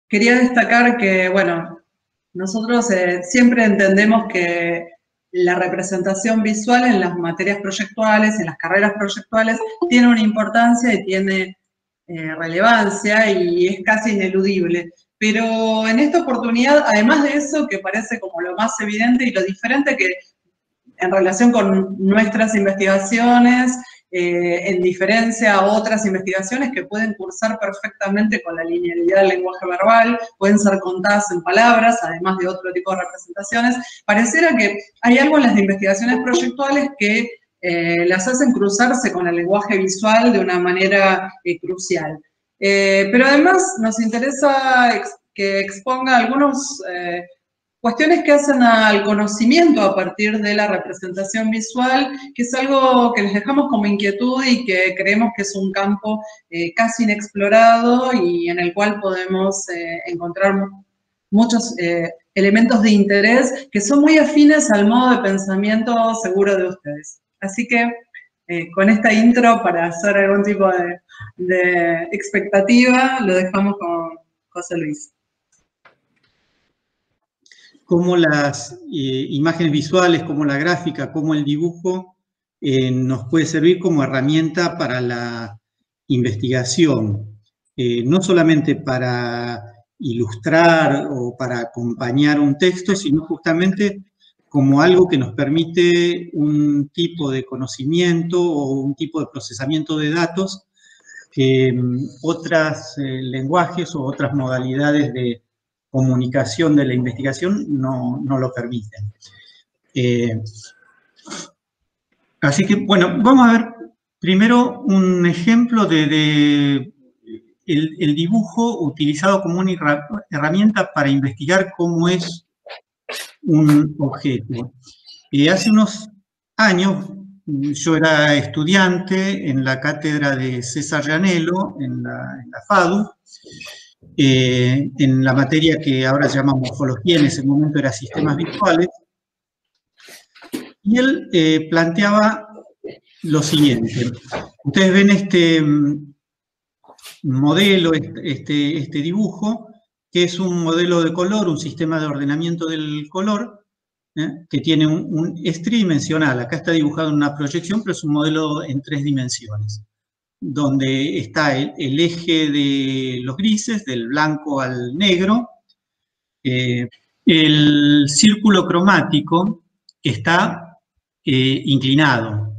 quería destacar que, bueno, nosotros siempre entendemos que la representación visual en las materias proyectuales, en las carreras proyectuales, tiene una importancia y tiene relevancia y es casi ineludible. Pero en esta oportunidad, además de eso, que parece como lo más evidente y lo diferente que en relación con nuestras investigaciones, en diferencia a otras investigaciones que pueden cursar perfectamente con la linealidad del lenguaje verbal, pueden ser contadas en palabras, además de otro tipo de representaciones, pareciera que hay algo en las investigaciones proyectuales que las hacen cruzarse con el lenguaje visual de una manera crucial. Pero además nos interesa que exponga algunos cuestiones que hacen al conocimiento a partir de la representación visual, que es algo que les dejamos como inquietud y que creemos que es un campo casi inexplorado y en el cual podemos encontrar muchos elementos de interés que son muy afines al modo de pensamiento seguro de ustedes. Así que con esta intro para hacer algún tipo de expectativa, lo dejamos con José Luis. Cómo las imágenes visuales, como la gráfica, como el dibujo, nos puede servir como herramienta para la investigación. No solamente para ilustrar o para acompañar un texto, sino justamente como algo que nos permite un tipo de conocimiento o un tipo de procesamiento de datos que otros lenguajes o otras modalidades de comunicación de la investigación no lo permiten. Así que, bueno, vamos a ver primero un ejemplo de el dibujo utilizado como una herramienta para investigar cómo es un objeto. Hace unos años yo era estudiante en la cátedra de César Llanello, en la FADU, en la materia que ahora se llama morfología, en ese momento era sistemas visuales, y él planteaba lo siguiente. Ustedes ven este modelo, este dibujo, que es un modelo de color, un sistema de ordenamiento del color, que tiene es tridimensional. Acá está dibujado en una proyección, pero es un modelo en 3 dimensiones, donde está el eje de los grises, del blanco al negro, el círculo cromático está inclinado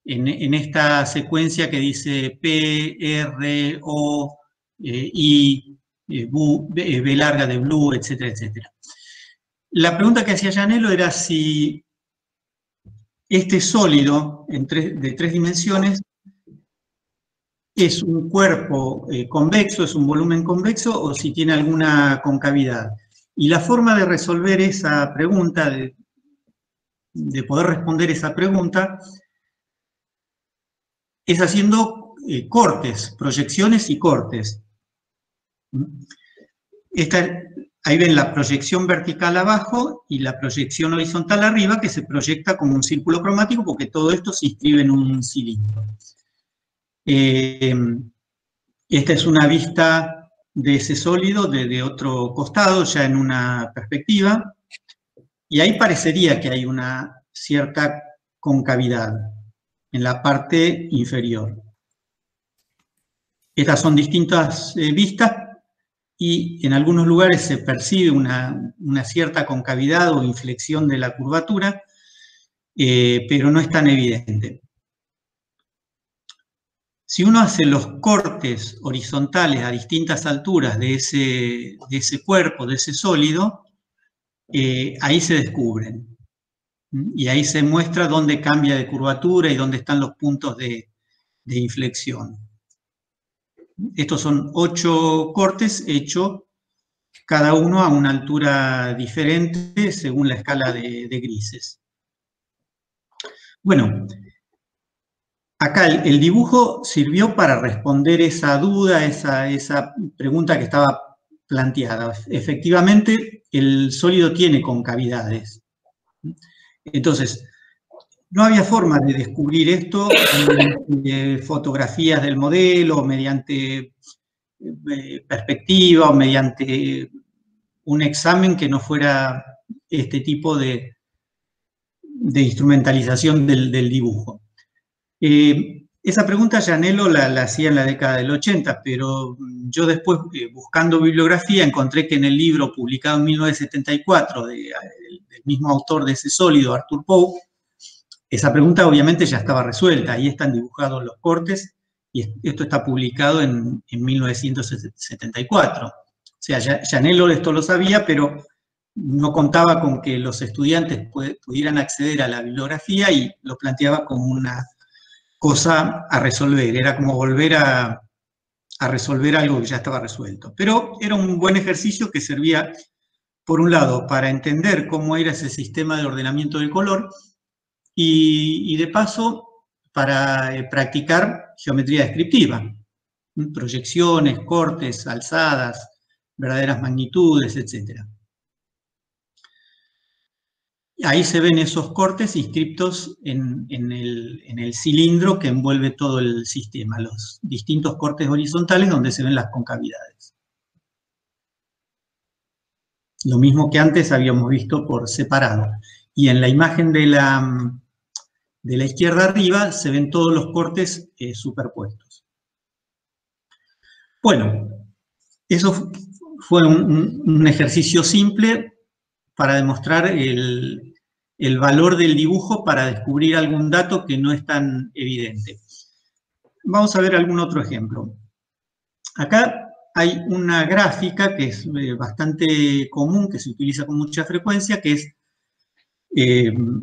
en esta secuencia que dice P, R, O, I, B larga de blue, etcétera, etcétera. La pregunta que hacía Llanello era si este sólido de 3 dimensiones es un cuerpo convexo, es un volumen convexo, o si tiene alguna concavidad. Y la forma de resolver esa pregunta, de poder responder esa pregunta, es haciendo cortes, proyecciones y cortes. Ahí ven la proyección vertical abajo y la proyección horizontal arriba, que se proyecta como un círculo cromático, porque todo esto se inscribe en un cilindro. Esta es una vista de ese sólido de otro costado, ya en una perspectiva, y ahí parecería que hay una cierta concavidad en la parte inferior. Estas son distintas vistas y en algunos lugares se percibe una cierta concavidad o inflexión de la curvatura, pero no es tan evidente. Si uno hace los cortes horizontales a distintas alturas de ese cuerpo, de ese sólido, ahí se descubren. Y ahí se muestra dónde cambia de curvatura y dónde están los puntos de inflexión. Estos son 8 cortes hechos cada uno a una altura diferente según la escala de grises. Bueno, acá el dibujo sirvió para responder esa duda, esa pregunta que estaba planteada. Efectivamente, el sólido tiene concavidades. Entonces, no había forma de descubrir esto mediante fotografías del modelo, mediante perspectiva o mediante un examen que no fuera este tipo de instrumentalización del dibujo. Esa pregunta Gianello la hacía en la década del 80, pero yo después, buscando bibliografía, encontré que en el libro publicado en 1974 del mismo autor de ese sólido, Arthur Poe, esa pregunta obviamente ya estaba resuelta. Ahí están dibujados los cortes y esto está publicado en 1974. O sea, Gianello esto lo sabía, pero no contaba con que los estudiantes pudieran acceder a la bibliografía y lo planteaba como una cosa a resolver. Era como volver a resolver algo que ya estaba resuelto. Pero era un buen ejercicio que servía, por un lado, para entender cómo era ese sistema de ordenamiento del color y de paso, para practicar geometría descriptiva. Proyecciones, cortes, alzadas, verdaderas magnitudes, etc. Ahí se ven esos cortes inscriptos en el cilindro que envuelve todo el sistema, los distintos cortes horizontales donde se ven las concavidades. Lo mismo que antes habíamos visto por separado. Y en la imagen de la izquierda arriba se ven todos los cortes superpuestos. Bueno, eso fue un ejercicio simple para demostrar el valor del dibujo para descubrir algún dato que no es tan evidente. Vamos a ver algún otro ejemplo. Acá hay una gráfica que es bastante común, que se utiliza con mucha frecuencia, que es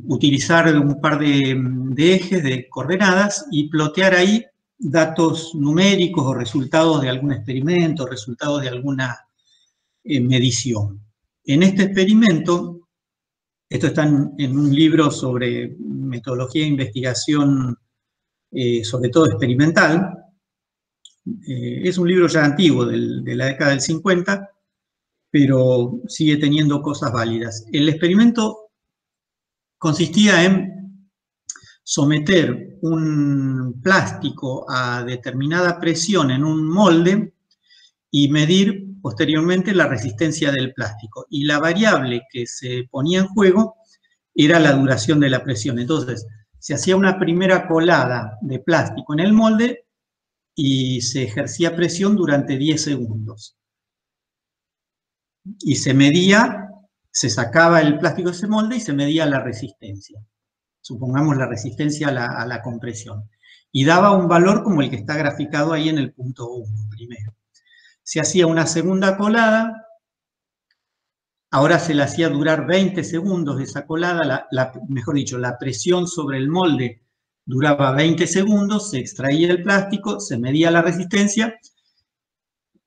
utilizar un par de ejes de coordenadas y plotear ahí datos numéricos o resultados de algún experimento, resultados de alguna medición. En este experimento, esto está en un libro sobre metodología de investigación, sobre todo experimental. Es un libro ya antiguo, de la década del 50, pero sigue teniendo cosas válidas. El experimento consistía en someter un plástico a determinada presión en un molde y medir posteriormente la resistencia del plástico. Y la variable que se ponía en juego era la duración de la presión. Entonces, se hacía una primera colada de plástico en el molde y se ejercía presión durante 10 segundos. Y se medía, se sacaba el plástico de ese molde y se medía la resistencia. Supongamos la resistencia a la compresión. Y daba un valor como el que está graficado ahí en el punto 1 primero. Se hacía una segunda colada, ahora se le hacía durar 20 segundos de esa colada, mejor dicho, la presión sobre el molde duraba 20 segundos, se extraía el plástico, se medía la resistencia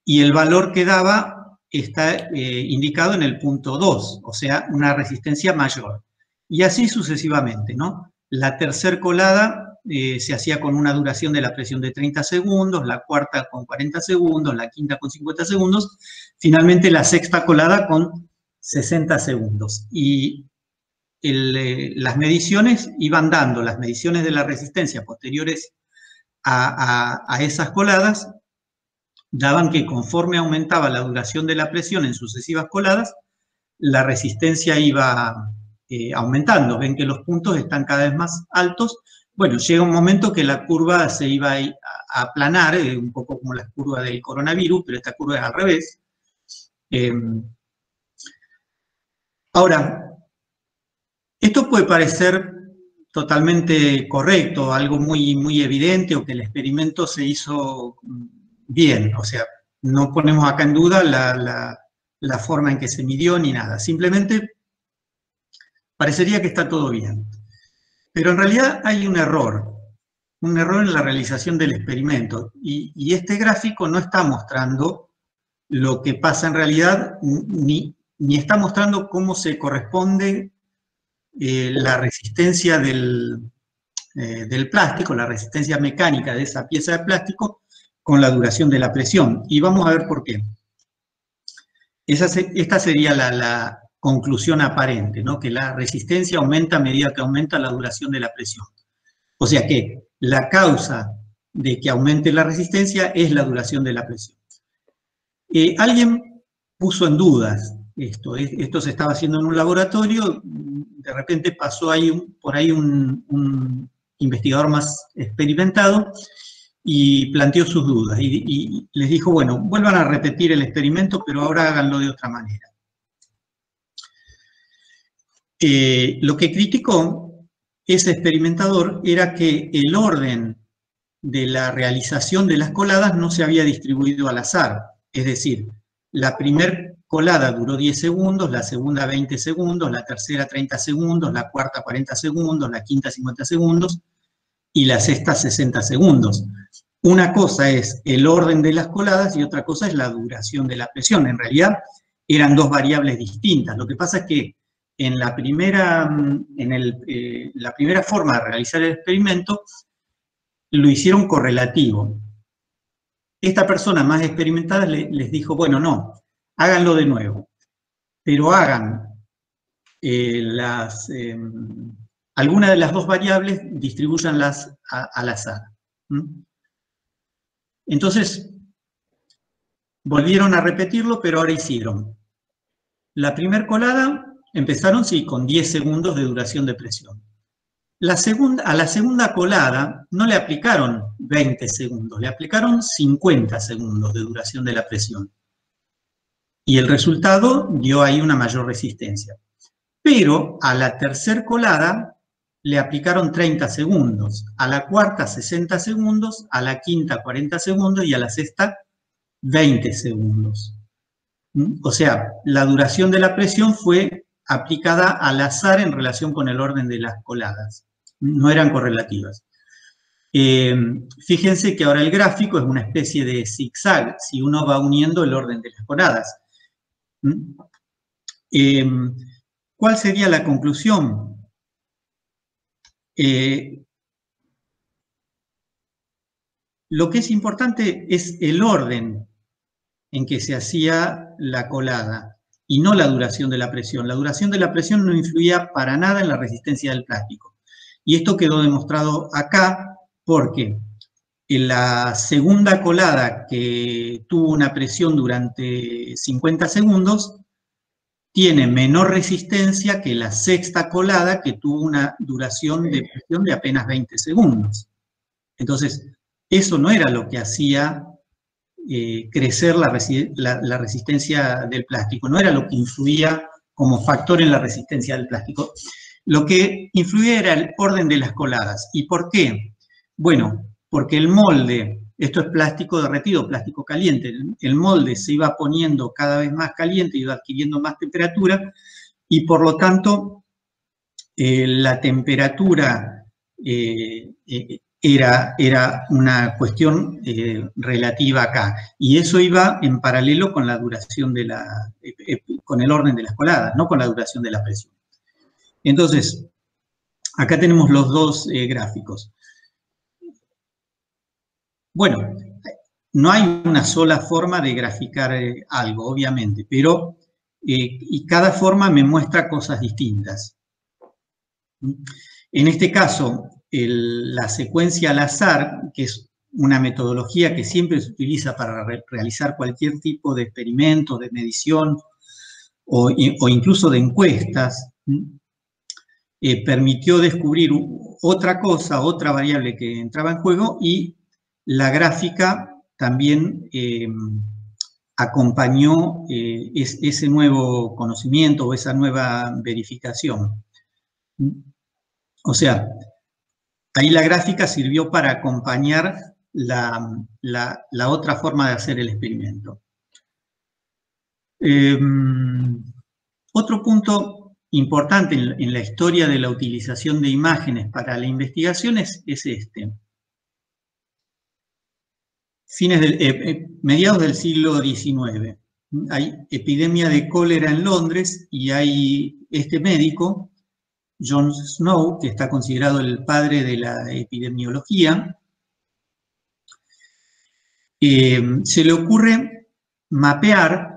y el valor que daba está indicado en el punto 2, o sea, una resistencia mayor. Y así sucesivamente, ¿no? La tercera colada se hacía con una duración de la presión de 30 segundos, la cuarta con 40 segundos, la quinta con 50 segundos, finalmente la sexta colada con 60 segundos. Y las mediciones iban dando, las mediciones de la resistencia posteriores a esas coladas, daban que conforme aumentaba la duración de la presión en sucesivas coladas, la resistencia iba aumentando. Ven que los puntos están cada vez más altos. Bueno, llega un momento que la curva se iba a aplanar, un poco como la curva del coronavirus, pero esta curva es al revés. Ahora, esto puede parecer totalmente correcto, algo muy, muy evidente, o que el experimento se hizo bien. O sea, no ponemos acá en duda la forma en que se midió ni nada. Simplemente parecería que está todo bien. Pero en realidad hay un error en la realización del experimento. Y este gráfico no está mostrando lo que pasa en realidad, ni está mostrando cómo se corresponde la resistencia del plástico, la resistencia mecánica de esa pieza de plástico con la duración de la presión. Y vamos a ver por qué. Esta sería la conclusión aparente, ¿no? Que la resistencia aumenta a medida que aumenta la duración de la presión. O sea que la causa de que aumente la resistencia es la duración de la presión. Alguien puso en dudas esto se estaba haciendo en un laboratorio, de repente pasó ahí por ahí un investigador más experimentado y planteó sus dudas y les dijo, bueno, vuelvan a repetir el experimento, pero ahora háganlo de otra manera. Lo que criticó ese experimentador era que el orden de la realización de las coladas no se había distribuido al azar. Es decir, la primera colada duró 10 segundos, la segunda 20 segundos, la tercera 30 segundos, la cuarta 40 segundos, la quinta 50 segundos y la sexta 60 segundos. Una cosa es el orden de las coladas y otra cosa es la duración de la presión. En realidad eran dos variables distintas. Lo que pasa es que en la primera forma de realizar el experimento lo hicieron correlativo. Esta persona más experimentada les dijo, bueno, no, háganlo de nuevo, pero hagan alguna de las dos variables, distribúyanlas al azar. Entonces, volvieron a repetirlo, pero ahora hicieron. La primera colada empezaron, sí, con 10 segundos de duración de presión. A la segunda colada no le aplicaron 20 segundos, le aplicaron 50 segundos de duración de la presión. Y el resultado dio ahí una mayor resistencia. Pero a la tercera colada le aplicaron 30 segundos, a la cuarta 60 segundos, a la quinta 40 segundos y a la sexta 20 segundos. O sea, la duración de la presión fue aplicada al azar en relación con el orden de las coladas. No eran correlativas. Fíjense que ahora el gráfico es una especie de zigzag, si uno va uniendo el orden de las coladas. ¿Cuál sería la conclusión? Lo que es importante es el orden en que se hacía la colada y no la duración de la presión. La duración de la presión no influía para nada en la resistencia del plástico. Y esto quedó demostrado acá porque en la segunda colada, que tuvo una presión durante 50 segundos, tiene menor resistencia que la sexta colada, que tuvo una duración de presión de apenas 20 segundos. Entonces, eso no era lo que hacía crecer la resistencia del plástico, no era lo que influía como factor en la resistencia del plástico. Lo que influía era el orden de las coladas. ¿Y por qué? Bueno, porque el molde, esto es plástico derretido, plástico caliente, el molde se iba poniendo cada vez más caliente, iba adquiriendo más temperatura, y por lo tanto la temperatura era una cuestión relativa acá, y eso iba en paralelo con la duración de con el orden de las coladas, no con la duración de la presión. Entonces, acá tenemos los dos gráficos. Bueno, no hay una sola forma de graficar algo, obviamente, pero y cada forma me muestra cosas distintas. En este caso, la secuencia al azar, que es una metodología que siempre se utiliza para realizar cualquier tipo de experimento, de medición o incluso de encuestas, permitió descubrir otra cosa, otra variable que entraba en juego, y la gráfica también acompañó ese nuevo conocimiento o esa nueva verificación. O sea, ahí la gráfica sirvió para acompañar la otra forma de hacer el experimento. Otro punto importante en la historia de la utilización de imágenes para la investigación es este. Mediados del siglo XIX, hay epidemia de cólera en Londres y hay este médico, John Snow, que está considerado el padre de la epidemiología. Se le ocurre mapear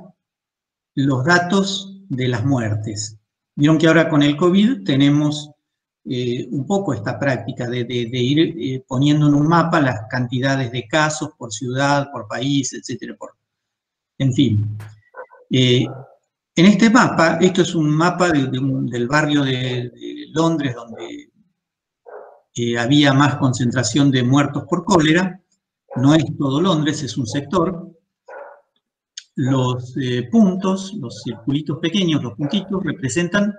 los datos de las muertes. Vieron que ahora con el COVID tenemos un poco esta práctica de ir poniendo en un mapa las cantidades de casos por ciudad, por país, etcétera. En fin. En este mapa, esto es un mapa del barrio de Londres, donde había más concentración de muertos por cólera. No es todo Londres, es un sector. Los puntos, los circulitos pequeños, los puntitos, representan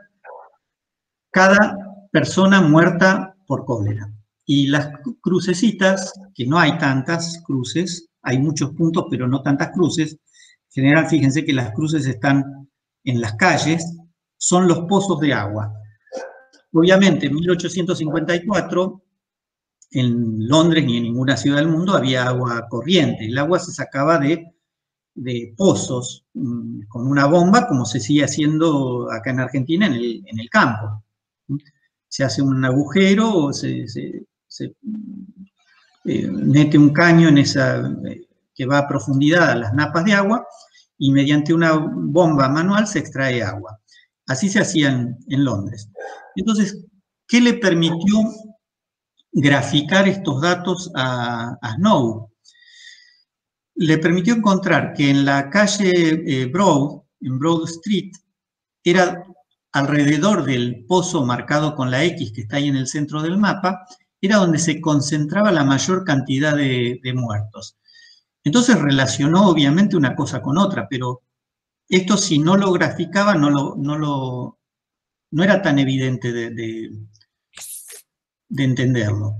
cada persona muerta por cólera. Y las crucecitas, que no hay tantas cruces, hay muchos puntos, pero no tantas cruces. En general, fíjense que las cruces están en las calles, son los pozos de agua. Obviamente, en 1854, en Londres ni en ninguna ciudad del mundo había agua corriente. El agua se sacaba de pozos con una bomba, como se sigue haciendo acá en Argentina en el campo. Se hace un agujero o se mete un caño en esa, que va a profundidad a las napas de agua, y mediante una bomba manual se extrae agua. Así se hacía en Londres. Entonces, ¿qué le permitió graficar estos datos a Snow? Le permitió encontrar que en la calle Broad, en Broad Street, era alrededor del pozo marcado con la X que está ahí en el centro del mapa, era donde se concentraba la mayor cantidad de muertos. Entonces relacionó obviamente una cosa con otra, pero esto si no lo graficaba no era tan evidente de entenderlo.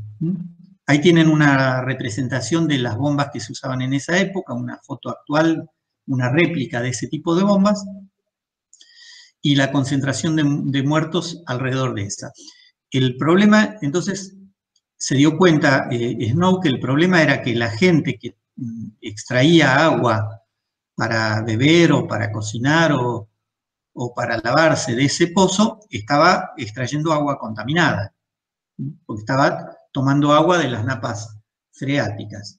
Ahí tienen una representación de las bombas que se usaban en esa época, una foto actual, una réplica de ese tipo de bombas, y la concentración de muertos alrededor de esa. El problema, entonces, se dio cuenta Snow que el problema era que la gente que extraía agua para beber o para cocinar o para lavarse de ese pozo, estaba extrayendo agua contaminada, porque estaba tomando agua de las napas freáticas.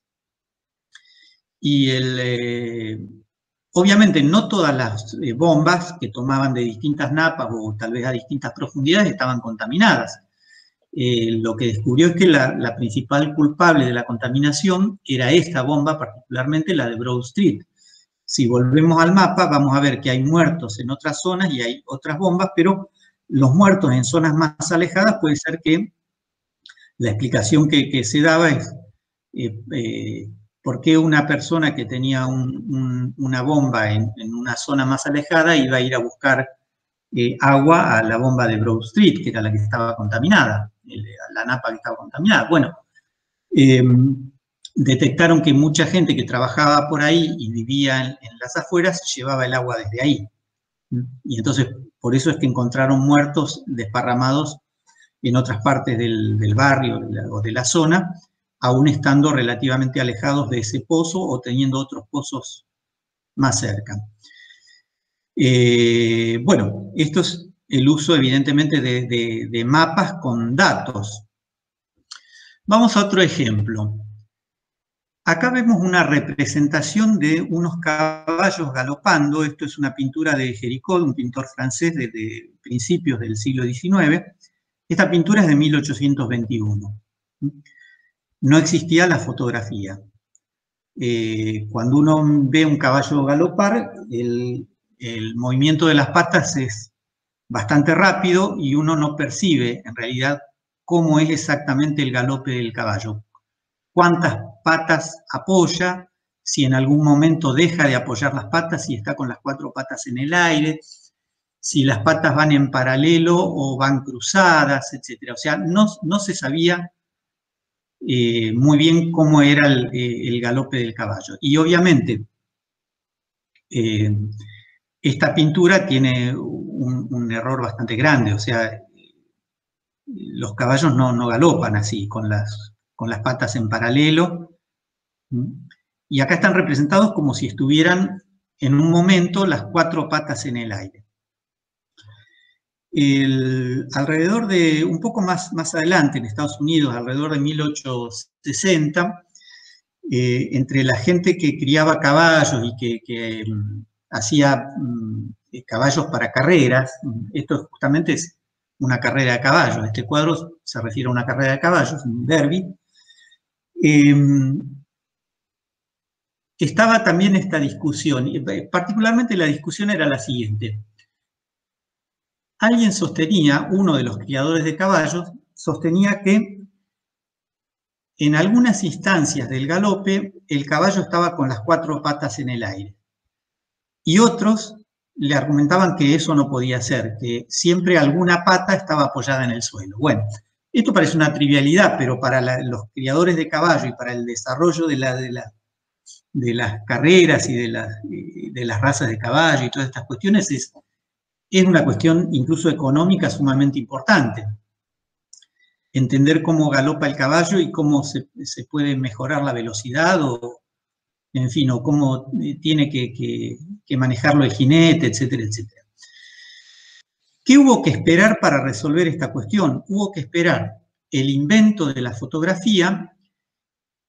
Y obviamente no todas las bombas que tomaban de distintas napas o tal vez a distintas profundidades estaban contaminadas. Lo que descubrió es que la principal culpable de la contaminación era esta bomba, particularmente la de Broad Street. Si volvemos al mapa, vamos a ver que hay muertos en otras zonas y hay otras bombas, pero los muertos en zonas más alejadas puede ser que la explicación que se daba es por qué una persona que tenía una bomba en una zona más alejada iba a ir a buscar agua a la bomba de Broad Street, que era la que estaba contaminada, la napa que estaba contaminada. Bueno, detectaron que mucha gente que trabajaba por ahí y vivía en las afueras llevaba el agua desde ahí. Y entonces, por eso es que encontraron muertos desparramados en otras partes del barrio o de la zona, aún estando relativamente alejados de ese pozo o teniendo otros pozos más cerca. Bueno, esto es el uso evidentemente de mapas con datos. Vamos a otro ejemplo. Acá vemos una representación de unos caballos galopando. Esto es una pintura de Géricault, un pintor francés de principios del siglo XIX. Esta pintura es de 1821. No existía la fotografía. Cuando uno ve un caballo galopar, el movimiento de las patas es bastante rápido y uno no percibe en realidad cómo es exactamente el galope del caballo. Cuántas patas apoya, si en algún momento deja de apoyar las patas y está con las cuatro patas en el aire, si las patas van en paralelo o van cruzadas, etc. O sea, no se sabía muy bien cómo era el galope del caballo. Y obviamente, esta pintura tiene un error bastante grande, o sea, los caballos no galopan así, con las patas en paralelo. Y acá están representados como si estuvieran en un momento las cuatro patas en el aire. Alrededor de, un poco más adelante, en Estados Unidos, alrededor de 1860, entre la gente que criaba caballos y que hacía caballos para carreras, esto justamente es una carrera de caballos, este cuadro se refiere a una carrera de caballos, un derby, estaba también esta discusión, y particularmente la discusión era la siguiente. Alguien sostenía, uno de los criadores de caballos, sostenía que en algunas instancias del galope el caballo estaba con las 4 patas en el aire. Y otros le argumentaban que eso no podía ser, que siempre alguna pata estaba apoyada en el suelo. Bueno, esto parece una trivialidad, pero para los criadores de caballo y para el desarrollo de las carreras y de las razas de caballo y todas estas cuestiones es una cuestión incluso económica sumamente importante. Entender cómo galopa el caballo y cómo se puede mejorar la velocidad o, en fin, o cómo tiene que manejarlo el jinete, etcétera, etcétera. ¿Qué hubo que esperar para resolver esta cuestión? Hubo que esperar el invento de la fotografía.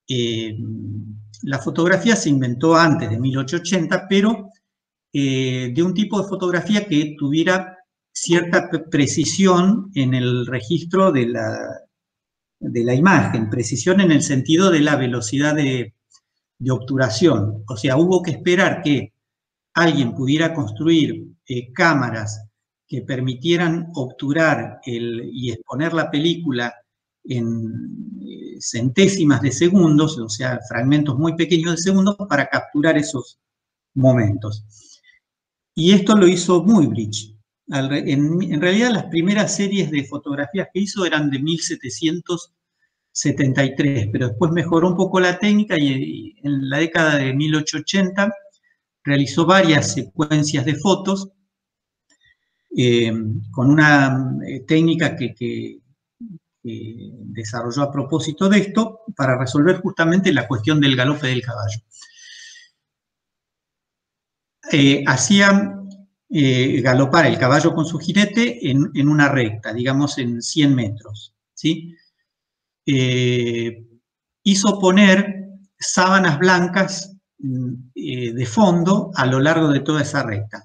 La fotografía se inventó antes de 1880, pero de un tipo de fotografía que tuviera cierta precisión en el registro de la imagen, precisión en el sentido de la velocidad de obturación. O sea, hubo que esperar que alguien pudiera construir cámaras que permitieran obturar y exponer la película en centésimas de segundos, o sea, fragmentos muy pequeños de segundos, para capturar esos momentos. Y esto lo hizo Muybridge. En realidad, las primeras series de fotografías que hizo eran de 1773, pero después mejoró un poco la técnica y en la década de 1880 realizó varias secuencias de fotos con una técnica que desarrolló a propósito de esto para resolver justamente la cuestión del galope del caballo. Hacía galopar el caballo con su jinete en una recta, digamos en 100 metros, ¿sí? Hizo poner sábanas blancas de fondo a lo largo de toda esa recta.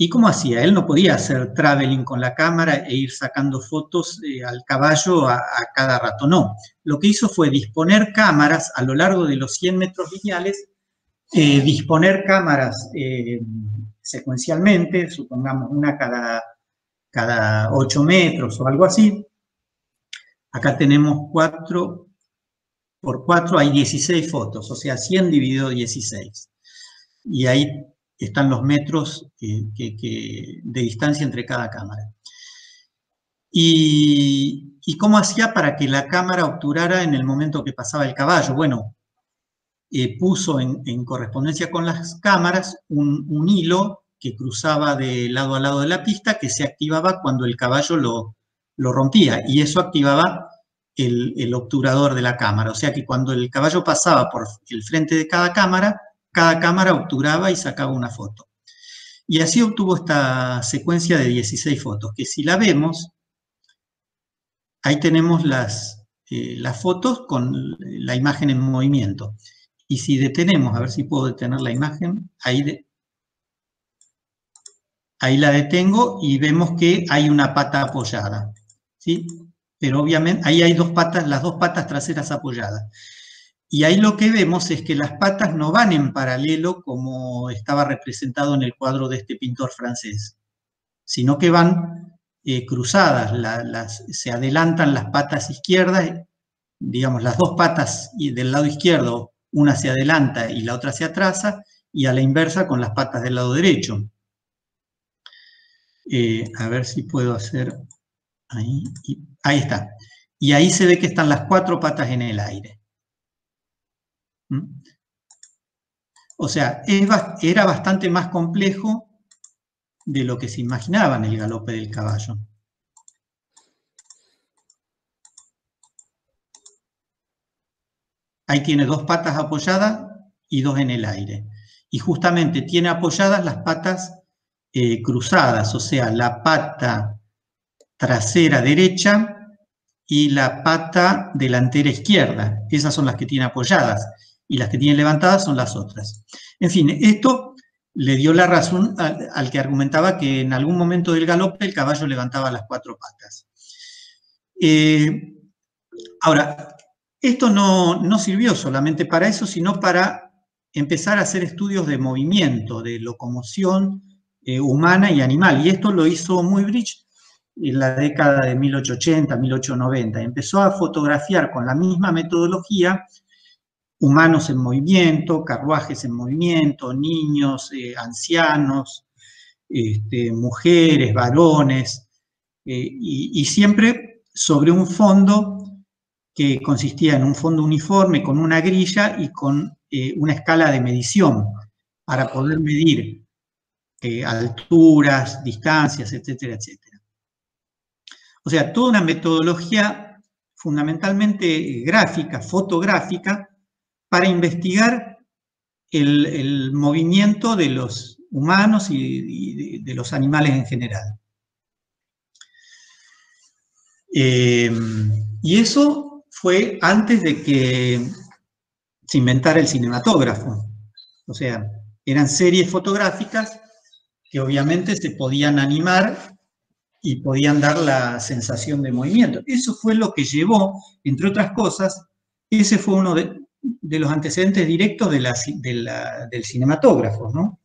¿Y cómo hacía? Él no podía hacer traveling con la cámara e ir sacando fotos al caballo a cada rato, no. Lo que hizo fue disponer cámaras a lo largo de los 100 metros lineales, disponer cámaras secuencialmente, supongamos una cada 8 metros o algo así. Acá tenemos 4 por 4, hay 16 fotos, o sea, 100 dividido 16. Y ahí están los metros de distancia entre cada cámara. ¿Y cómo hacía para que la cámara obturara en el momento que pasaba el caballo? Bueno, puso en correspondencia con las cámaras un hilo que cruzaba de lado a lado de la pista que se activaba cuando el caballo lo rompía, y eso activaba el obturador de la cámara. O sea que cuando el caballo pasaba por el frente de cada cámara obturaba y sacaba una foto. Y así obtuvo esta secuencia de 16 fotos, que si la vemos, ahí tenemos las fotos con la imagen en movimiento. Y si detenemos, a ver si puedo detener la imagen, ahí la detengo y vemos que hay una pata apoyada, ¿sí? Pero obviamente ahí hay las dos patas traseras apoyadas. Y ahí lo que vemos es que las patas no van en paralelo como estaba representado en el cuadro de este pintor francés, sino que van cruzadas, se adelantan las patas izquierdas, digamos las dos patas del lado izquierdo, una se adelanta y la otra se atrasa, y a la inversa con las patas del lado derecho. A ver si puedo hacer ahí. Ahí está. Y ahí se ve que están las 4 patas en el aire. O sea, era bastante más complejo de lo que se imaginaba en el galope del caballo. Ahí tiene 2 patas apoyadas y 2 en el aire. Y justamente tiene apoyadas las patas cruzadas, o sea, la pata trasera derecha y la pata delantera izquierda. Esas son las que tiene apoyadas, y las que tiene levantadas son las otras. En fin, esto le dio la razón al que argumentaba que en algún momento del galope el caballo levantaba las 4 patas. Ahora, esto no sirvió solamente para eso, sino para empezar a hacer estudios de movimiento, de locomoción humana y animal. Y esto lo hizo Muybridge en la década de 1880, 1890. Empezó a fotografiar con la misma metodología humanos en movimiento, carruajes en movimiento, niños, ancianos, mujeres, varones, y siempre sobre un fondo que consistía en un fondo uniforme con una grilla y con una escala de medición para poder medir alturas, distancias, etcétera, etcétera. O sea, toda una metodología fundamentalmente gráfica, fotográfica, para investigar el movimiento de los humanos y de los animales en general. Y eso fue antes de que se inventara el cinematógrafo. O sea, eran series fotográficas que obviamente se podían animar y podían dar la sensación de movimiento. Eso fue lo que llevó, entre otras cosas, ese fue uno de los antecedentes directos del cinematógrafo, ¿no?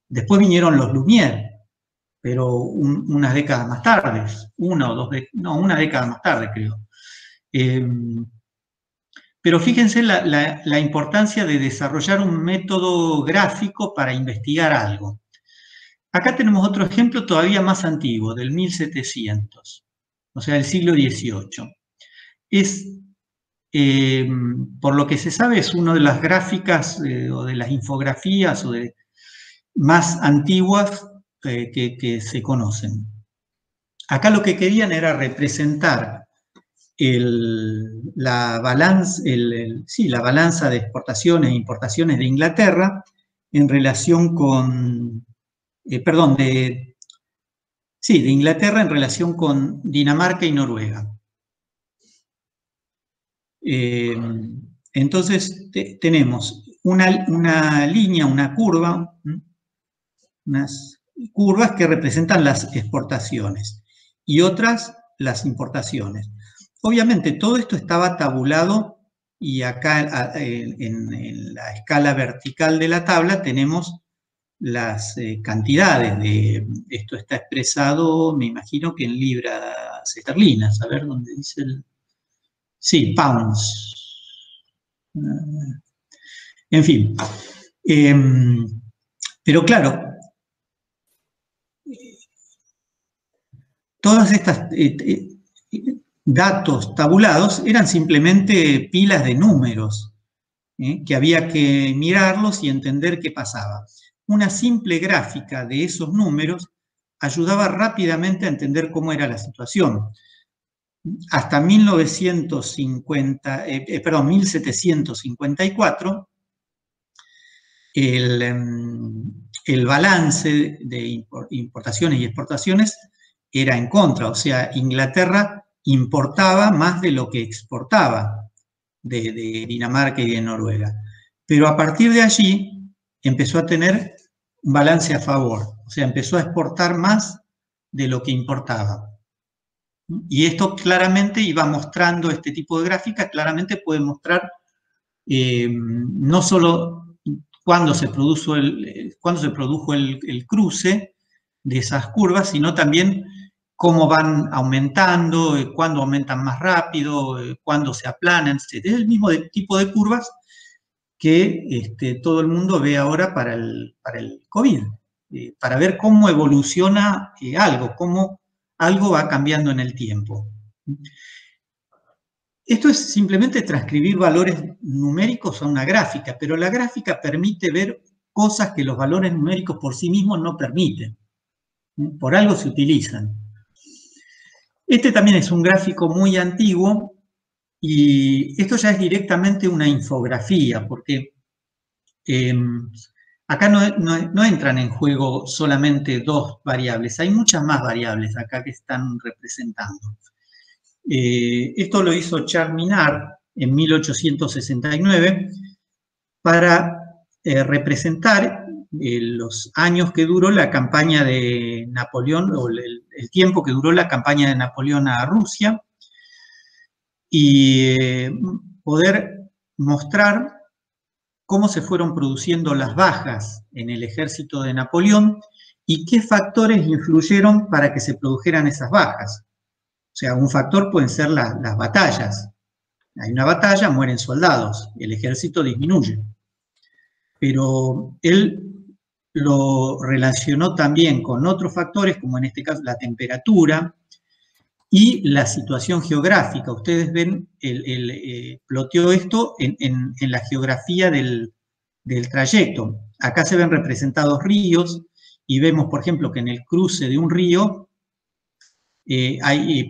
Después vinieron los Lumière, pero unas décadas más tarde, una década más tarde, creo. Pero fíjense la importancia de desarrollar un método gráfico para investigar algo. Acá tenemos otro ejemplo todavía más antiguo, del 1700, o sea, del siglo XVIII. Por lo que se sabe, es una de las gráficas o de las infografías más antiguas que se conocen. Acá lo que querían era representar la balanza de exportaciones e importaciones de Inglaterra en relación con, de Inglaterra en relación con Dinamarca y Noruega. Entonces tenemos una línea, una curva, unas curvas que representan las exportaciones y otras las importaciones. Obviamente todo esto estaba tabulado y acá en la escala vertical de la tabla tenemos las cantidades. Esto está expresado, me imagino que en libras esterlinas, a ver dónde dice el... Sí, pounds. En fin. Pero claro, todas estas datos tabulados eran simplemente pilas de números, que había que mirarlos y entender qué pasaba. Una simple gráfica de esos números ayudaba rápidamente a entender cómo era la situación. Hasta 1754, el balance de importaciones y exportaciones era en contra, o sea, Inglaterra importaba más de lo que exportaba de Dinamarca y de Noruega. Pero a partir de allí empezó a tener un balance a favor, o sea, empezó a exportar más de lo que importaba. Y esto claramente iba mostrando, este tipo de gráficas claramente puede mostrar no solo cuándo se produjo el cruce de esas curvas, sino también cómo van aumentando, cuándo aumentan más rápido, cuándo se aplanan, etc. Es el mismo tipo de curvas que todo el mundo ve ahora para el COVID, para ver cómo evoluciona algo, cómo algo va cambiando en el tiempo. Esto es simplemente transcribir valores numéricos a una gráfica, pero la gráfica permite ver cosas que los valores numéricos por sí mismos no permiten. Por algo se utilizan. Este también es un gráfico muy antiguo y esto ya es directamente una infografía, porque acá no entran en juego solamente dos variables, hay muchas más variables acá que están representando. Esto lo hizo Charles Minard en 1869 para representar los años que duró la campaña de Napoleón, o el tiempo que duró la campaña de Napoleón a Rusia, y poder mostrar cómo se fueron produciendo las bajas en el ejército de Napoleón y qué factores influyeron para que se produjeran esas bajas. O sea, un factor pueden ser las batallas. Hay una batalla, mueren soldados, el ejército disminuye. Pero él lo relacionó también con otros factores, como en este caso la temperatura y la situación geográfica. Ustedes ven, ploteó esto en la geografía del trayecto. Acá se ven representados ríos y vemos, por ejemplo, que en el cruce de un río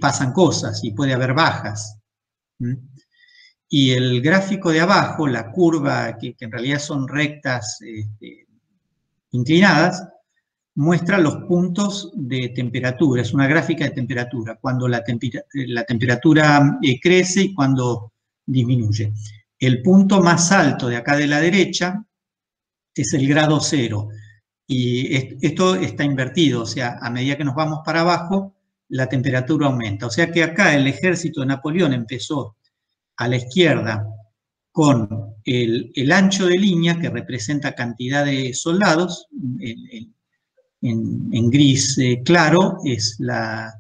pasan cosas y puede haber bajas. Y el gráfico de abajo, la curva, que en realidad son rectas inclinadas, muestra los puntos de temperatura, es una gráfica de temperatura, cuando la temperatura crece y cuando disminuye. El punto más alto de acá de la derecha es el grado cero, y esto está invertido, o sea, a medida que nos vamos para abajo, la temperatura aumenta. O sea que acá el ejército de Napoleón empezó a la izquierda con el ancho de línea, que representa cantidad de soldados, en gris claro es la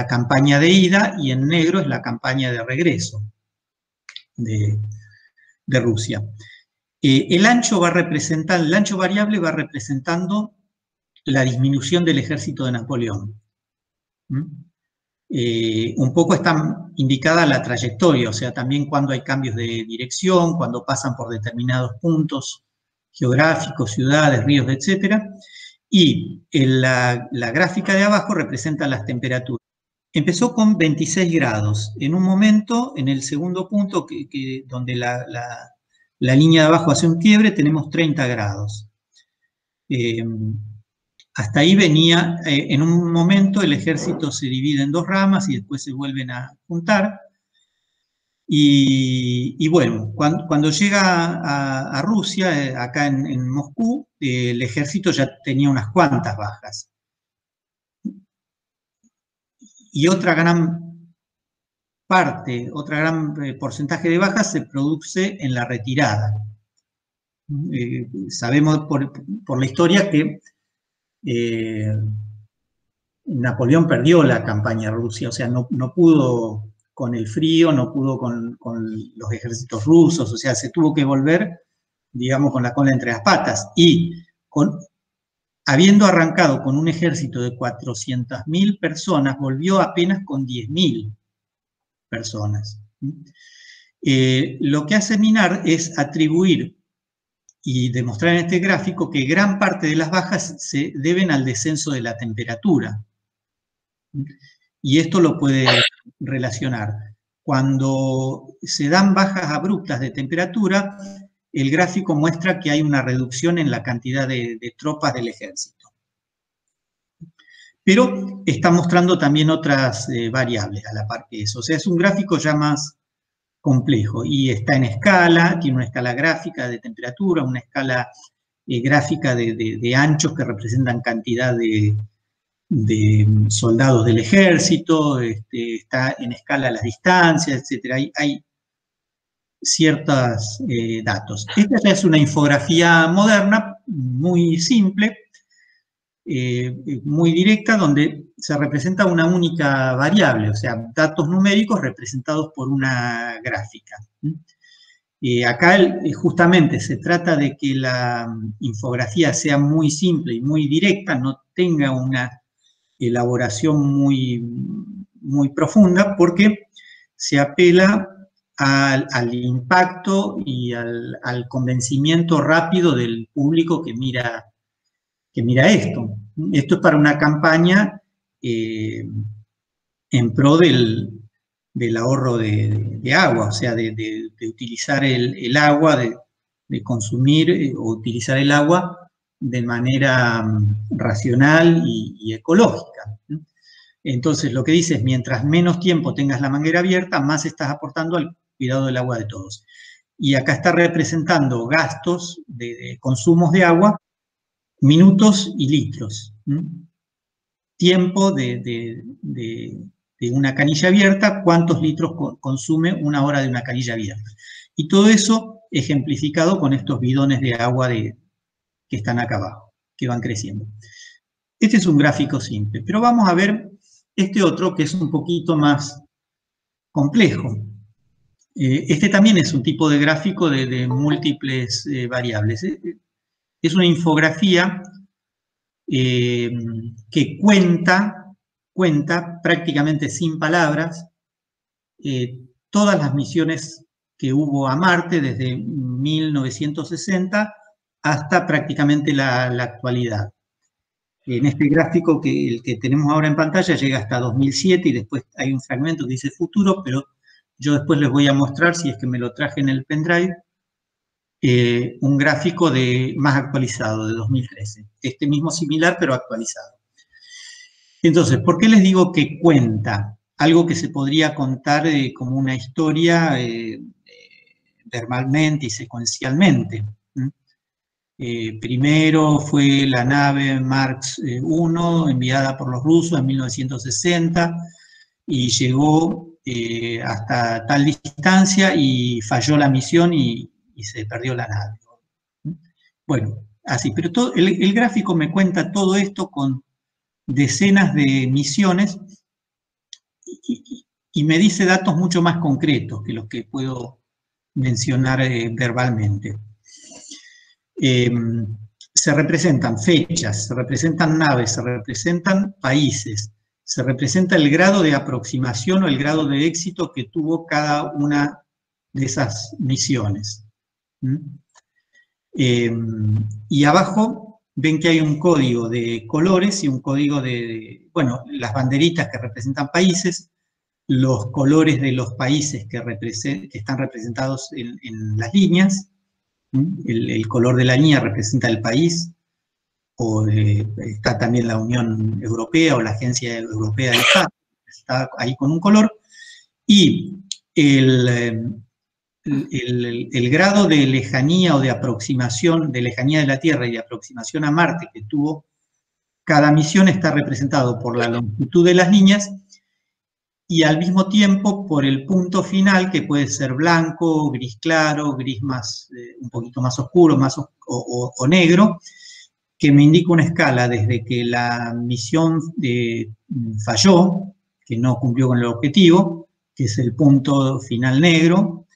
campaña de ida y en negro es la campaña de regreso de Rusia. El ancho variable va representando la disminución del ejército de Napoleón. Un poco está indicada la trayectoria, o sea, también cuando hay cambios de dirección, cuando pasan por determinados puntos geográficos, ciudades, ríos, etc. Y la gráfica de abajo representa las temperaturas. Empezó con 26 grados. En un momento, en el segundo punto, donde la línea de abajo hace un quiebre, tenemos 30 grados. Hasta ahí venía, en un momento el ejército se divide en dos ramas y después se vuelven a juntar. Y bueno, cuando llega a Rusia, acá en Moscú, el ejército ya tenía unas cuantas bajas. Y otra gran porcentaje de bajas se produce en la retirada. Sabemos por la historia que Napoleón perdió la campaña Rusia, o sea, no pudo con el frío, no pudo con los ejércitos rusos, o sea, se tuvo que volver, digamos, con la cola entre las patas. Y habiendo arrancado con un ejército de 400.000 personas, volvió apenas con 10.000 personas. Lo que hace Minard es atribuir y demostrar en este gráfico que gran parte de las bajas se deben al descenso de la temperatura. Y esto lo puede relacionar. Cuando se dan bajas abruptas de temperatura, el gráfico muestra que hay una reducción en la cantidad de tropas del ejército. Pero está mostrando también otras variables a la par que eso. O sea, es un gráfico ya más complejo y está en escala, tiene una escala gráfica de temperatura, una escala gráfica de anchos que representan cantidad de soldados del ejército, está en escala las distancias, etc. Hay ciertos datos. Esta ya es una infografía moderna, muy simple, muy directa, donde se representa una única variable, o sea, datos numéricos representados por una gráfica. Acá justamente se trata de que la infografía sea muy simple y muy directa, no tenga una elaboración muy profunda, porque se apela al impacto y al convencimiento rápido del público que mira esto. Esto es para una campaña en pro del ahorro de agua, o sea, de utilizar el agua, de consumir o utilizar el agua de manera racional y ecológica. Entonces, lo que dice es, mientras menos tiempo tengas la manguera abierta, más estás aportando al cuidado del agua de todos. Y acá está representando gastos de consumos de agua, minutos y litros. Tiempo de una canilla abierta, cuántos litros consume una hora de una canilla abierta. Y todo eso ejemplificado con estos bidones de agua que están acá abajo, que van creciendo. Este es un gráfico simple, pero vamos a ver este otro que es un poquito más complejo. Este también es un tipo de gráfico de múltiples variables. Es una infografía que cuenta prácticamente sin palabras todas las misiones que hubo a Marte desde 1960 hasta prácticamente la actualidad. En este gráfico, el que tenemos ahora en pantalla, llega hasta 2007 y después hay un fragmento que dice futuro, pero yo después les voy a mostrar, si es que me lo traje en el pendrive, un gráfico más actualizado, de 2013. Este mismo similar, pero actualizado. Entonces, ¿por qué les digo que cuenta? Algo que se podría contar como una historia verbalmente y secuencialmente. Primero fue la nave Mark 1 enviada por los rusos en 1960 y llegó hasta tal distancia y falló la misión y se perdió la nave. Bueno, así, pero el gráfico me cuenta todo esto con decenas de misiones y me dice datos mucho más concretos que los que puedo mencionar verbalmente. Se representan fechas, se representan naves, se representan países, se representa el grado de aproximación o el grado de éxito que tuvo cada una de esas misiones. Y abajo ven que hay un código de colores y un código bueno, las banderitas que representan países, los colores de los países que están representados en las líneas. El color de la línea representa el país, o está también la Unión Europea o la Agencia Europea del Espacio, está ahí con un color, y el grado de lejanía o de aproximación, de lejanía de la Tierra y de aproximación a Marte que tuvo cada misión está representado por la longitud de las líneas y al mismo tiempo por el punto final, que puede ser blanco, gris claro, gris más, un poquito más oscuro, o negro, que me indica una escala desde que la misión falló, que no cumplió con el objetivo, que es el punto final negro,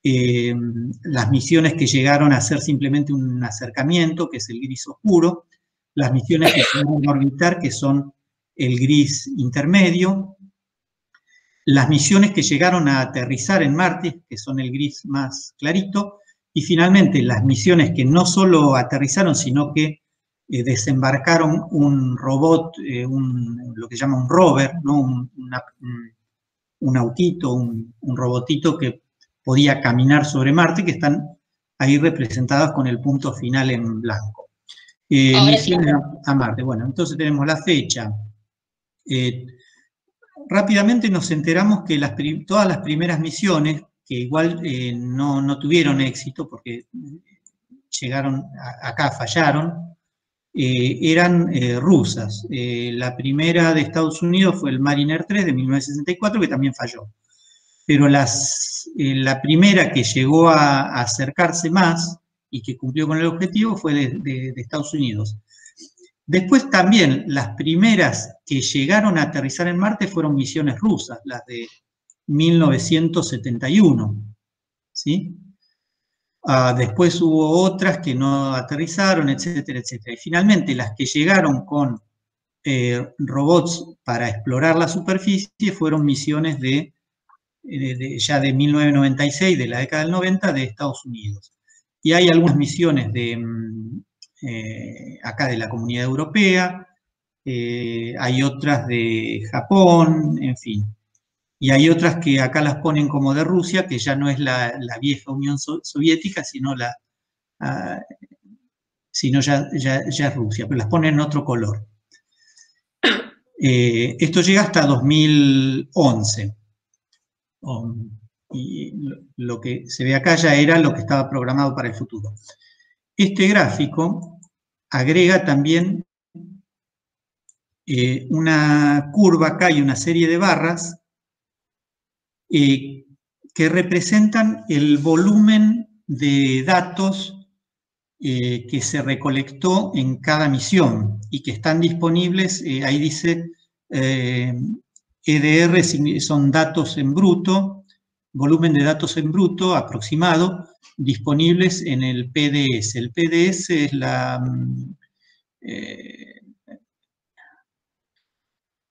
las misiones que llegaron a ser simplemente un acercamiento, que es el gris oscuro, las misiones que llegaron a orbitar, que son el gris intermedio, las misiones que llegaron a aterrizar en Marte, que son el gris más clarito, y finalmente las misiones que no solo aterrizaron, sino que desembarcaron un robot, lo que llama un rover, ¿no? un autito, un robotito que podía caminar sobre Marte, que están ahí representadas con el punto final en blanco. Misiones a Marte. Bueno, entonces tenemos la fecha. Rápidamente nos enteramos que todas las primeras misiones, que igual no tuvieron éxito porque llegaron acá, fallaron, eran rusas. La primera de Estados Unidos fue el Mariner 3 de 1964, que también falló. Pero la primera que llegó a acercarse más y que cumplió con el objetivo fue de Estados Unidos. Después también las primeras que llegaron a aterrizar en Marte fueron misiones rusas, las de 1971, ¿sí? Después hubo otras que no aterrizaron, etcétera, etcétera. Y finalmente las que llegaron con robots para explorar la superficie fueron misiones ya de 1996, de la década del 90, de Estados Unidos. Y hay algunas misiones acá de la Comunidad Europea, hay otras de Japón, en fin. Y hay otras que acá las ponen como de Rusia, que ya no es la vieja Unión Soviética, sino ya es Rusia, pero las ponen en otro color. Esto llega hasta 2011. Y lo que se ve acá ya era lo que estaba programado para el futuro. Este gráfico agrega también una curva acá y una serie de barras que representan el volumen de datos que se recolectó en cada misión y que están disponibles, ahí dice EDR son datos en bruto, volumen de datos en bruto aproximado, disponibles en el PDS. El PDS es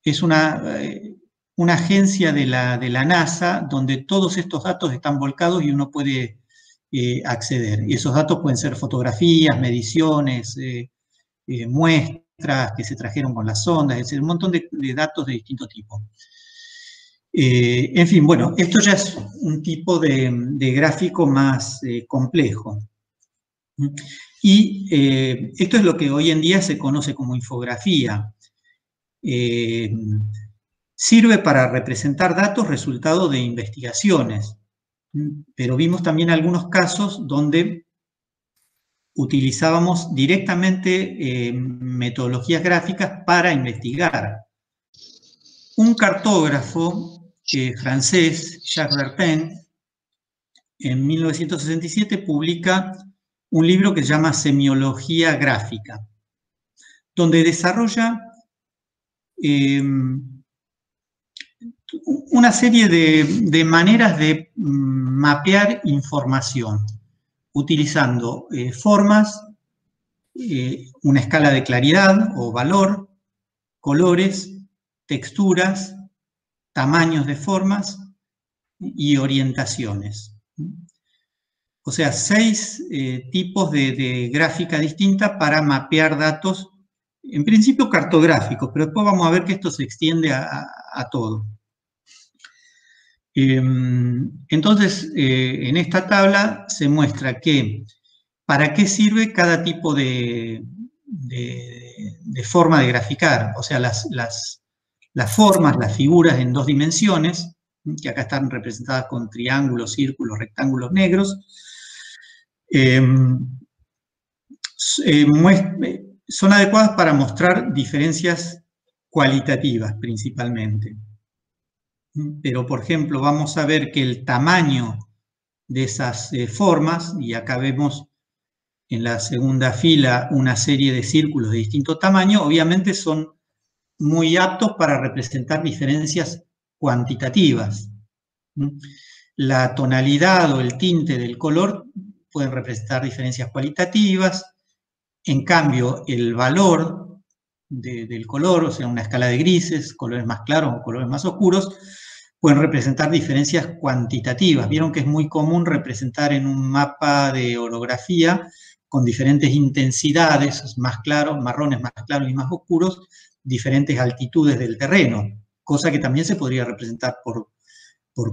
es una agencia de la NASA donde todos estos datos están volcados y uno puede acceder. Y esos datos pueden ser fotografías, mediciones, muestras que se trajeron con las sondas, es decir, un montón de datos de distinto tipo. En fin, bueno, esto ya es un tipo de gráfico más complejo. Y esto es lo que hoy en día se conoce como infografía. Sirve para representar datos resultado de investigaciones, pero vimos también algunos casos donde utilizábamos directamente metodologías gráficas para investigar. Un cartógrafo francés, Jacques Bertin, en 1967 publica un libro que se llama Semiología Gráfica, donde desarrolla una serie de maneras de mapear información, utilizando formas, una escala de claridad o valor, colores, texturas, tamaños de formas y orientaciones. O sea, 6 tipos de gráfica distinta para mapear datos, en principio cartográficos, pero después vamos a ver que esto se extiende a todo. Entonces, en esta tabla se muestra que para qué sirve cada tipo de forma de graficar, o sea, las formas, las figuras en 2 dimensiones, que acá están representadas con triángulos, círculos, rectángulos negros, son adecuadas para mostrar diferencias cualitativas principalmente. Pero, por ejemplo, vamos a ver que el tamaño de esas formas, y acá vemos en la segunda fila una serie de círculos de distinto tamaño, obviamente son muy aptos para representar diferencias cuantitativas. La tonalidad o el tinte del color pueden representar diferencias cualitativas. En cambio, el valor del color, o sea, una escala de grises, colores más claros o colores más oscuros, pueden representar diferencias cuantitativas. Vieron que es muy común representar en un mapa de orografía con diferentes intensidades, más claros, marrones más claros y más oscuros, diferentes altitudes del terreno, cosa que también se podría representar por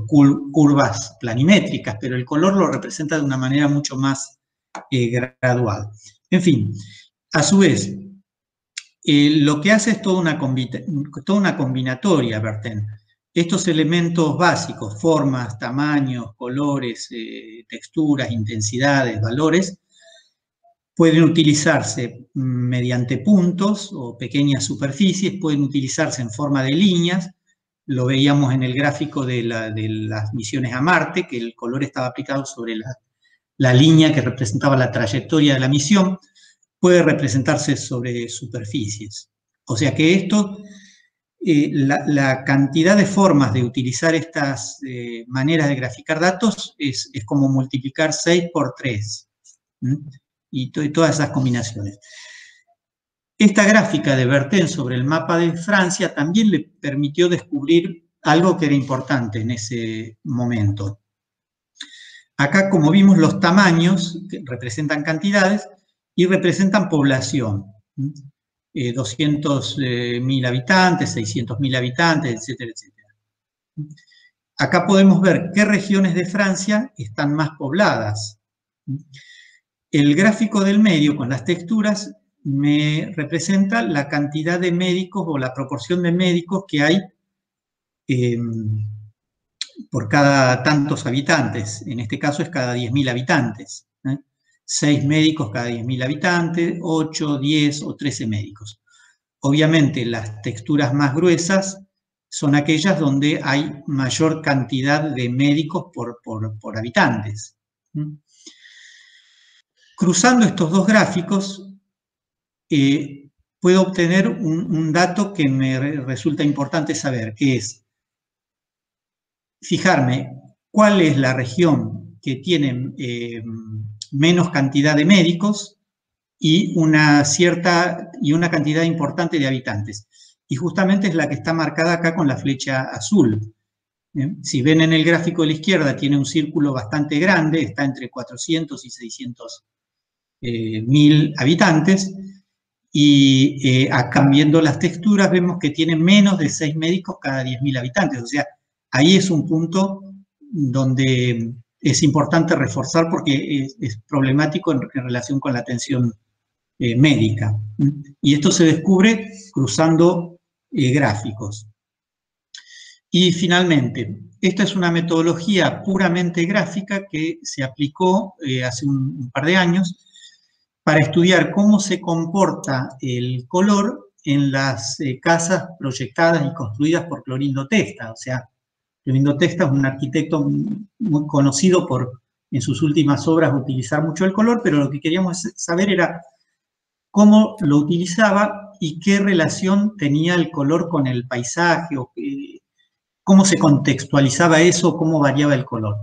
curvas planimétricas, pero el color lo representa de una manera mucho más gradual. En fin, a su vez, lo que hace es toda una combinatoria, Bertin. Estos elementos básicos, formas, tamaños, colores, texturas, intensidades, valores, pueden utilizarse mediante puntos o pequeñas superficies, pueden utilizarse en forma de líneas. Lo veíamos en el gráfico de las misiones a Marte, que el color estaba aplicado sobre la línea que representaba la trayectoria de la misión. Puede representarse sobre superficies. O sea que esto, la cantidad de formas de utilizar estas maneras de graficar datos es como multiplicar 6 por 3. Y todas esas combinaciones. Esta gráfica de Bertin sobre el mapa de Francia también le permitió descubrir algo que era importante en ese momento. Acá, como vimos, los tamaños que representan cantidades y representan población. 200.000 habitantes, 600.000 habitantes, etcétera, etcétera. Acá podemos ver qué regiones de Francia están más pobladas. El gráfico del medio con las texturas me representa la cantidad de médicos o la proporción de médicos que hay por cada tantos habitantes. En este caso es cada 10.000 habitantes. 6 médicos cada 10.000 habitantes, 8, 10 o 13 médicos. Obviamente las texturas más gruesas son aquellas donde hay mayor cantidad de médicos por habitantes. Cruzando estos dos gráficos, puedo obtener un dato que me resulta importante saber, que es fijarme cuál es la región que tiene menos cantidad de médicos y una cantidad importante de habitantes. Y justamente es la que está marcada acá con la flecha azul. Si ven en el gráfico de la izquierda, tiene un círculo bastante grande, está entre 400 y 600 mil habitantes, y acá viendo las texturas vemos que tiene menos de 6 médicos cada 10.000 habitantes. O sea, ahí es un punto donde es importante reforzar porque es problemático en relación con la atención médica. Y esto se descubre cruzando gráficos. Y finalmente, esta es una metodología puramente gráfica que se aplicó hace un par de años para estudiar cómo se comporta el color en las casas proyectadas y construidas por Clorindo Testa. O sea, Clorindo Testa es un arquitecto muy conocido por, en sus últimas obras, utilizar mucho el color, pero lo que queríamos saber era cómo lo utilizaba y qué relación tenía el color con el paisaje, o cómo se contextualizaba eso, cómo variaba el color.